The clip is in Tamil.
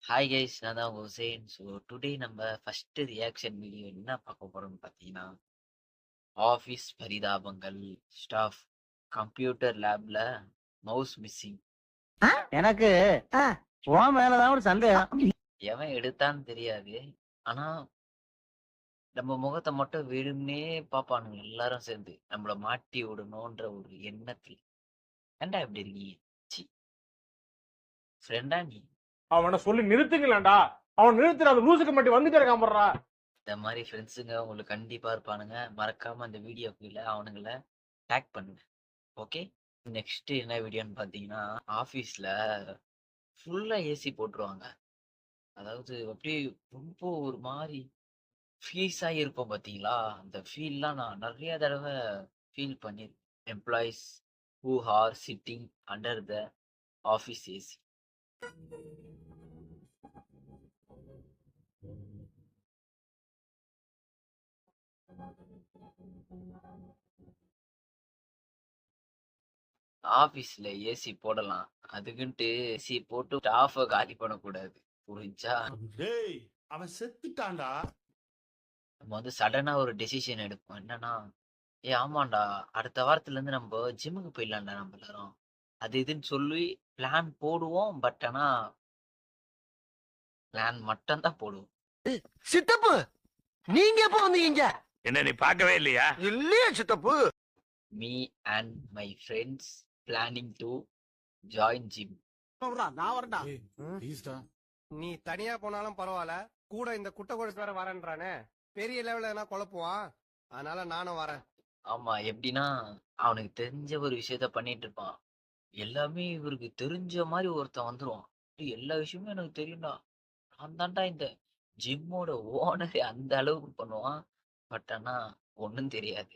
ஹாய் கைஸ், நான் தான் உங்க ஹுசேன். ஸோ டுடே நம்ம ஃபர்ஸ்ட் ரியாக்ஷன் வீடியோ என்ன பார்க்க போறோம்னு பார்த்தீங்கன்னா, ஆஃபீஸ் பரிதாபங்கள். ஸ்டாஃப் கம்ப்யூட்டர் லேப்ல மவுஸ் மிஸ்ஸிங். எனக்கு உன் மேலதான் ஒரு சந்தேகம். எவன் எடுத்தான்னு தெரியாது. ஆனா நம்ம முகத்தை மட்டும் வேணும்னே பார்ப்பானுங்க எல்லாரும் சேர்ந்து நம்மள மாட்டி விடணுன்ற ஒரு எண்ணத்தில். ஏன்டா இப்படி இருக்கீங்க? சி, ஃப்ரெண்டா நீ? அவனை சொல்லி நிறுத்துங்களேன்டா. அவன் நிறுத்துற அந்த லூசுக்கு மட்டும் வந்துட்டே இருக்கான் போடுறா. இந்த மாதிரி ஃப்ரெண்ட்ஸுங்க உங்களுக்கு கண்டிப்பா இருப்பானுங்க. மறக்காம அந்த வீடியோ கீழே அவனுங்கள டேக் பண்ணுங்க. ஓகே. நெக்ஸ்ட் என்ன வீடியோன்னு பார்த்தீங்கன்னா, ஆஃபீஸ்ல ஃபுல்லா ஏசி போட்டுருவாங்க. அதாவது அப்படியே ரொம்ப ஒரு மாரி ஃபீஸ் ஆகி இருப்போம் பார்த்தீங்களா? அந்த ஃபீல்லாம் நான் நெறைய தடவ ஃபீல் பண்ணியிருக்கேன். Employees who are sitting under the office AC. ஆஃபீஸ்ல ஏசி போடலாம். அதுக்குன்ட்டு ஏசி போட்டு ஸ்டாஃப காலி பண்ணக்கூடாது. புரிஞ்சா? டேய் அவன் செத்துட்டான்டா. நம்ம வந்து சடனா ஒரு டெசிஷன் எடுப்போம். என்னன்னா, ஆமாண்டா, அடுத்த வாரத்துல இருந்து நம்ம ஜிம்முக்கு போயிடலாம்டா நம்ம எல்லாரும். அது இதுன்னு சொல்லி பிளான் போடுவோம். பட் ஆனா பிளான் மட்டும் தான் போடுவோம். சித்தப்பு, நீங்க எப்ப வந்தீங்க? என்ன நீ பார்க்கவே இல்லையா? இல்லையா சித்தப்பு? Me and my friends planning to join gym. நான் வரேன்டா. நீ தனியா போனாலும் பரவாயில்ல, கூட இந்த குட்டை கொழுப்பு வேற வரேன்றானே, பெரிய லெவல்ல எதனா குழப்புவான். அதனால நானும் வரேன். ஆமா, எப்படின்னா அவனுக்கு தெரிஞ்ச ஒரு விஷயத்த பண்ணிட்டு இருப்பான். எல்லாமே இவருக்கு தெரிஞ்ச மாதிரி ஒருத்தன் வந்துருவான். "டேய், எல்லா விஷயமும் எனக்கு தெரியும்டா. நான் தான்டா இந்த ஜிம்மோட ஓனரே" அந்த அளவுக்கு பண்ணுவான். பட் ஆனா ஒண்ணும் தெரியாது.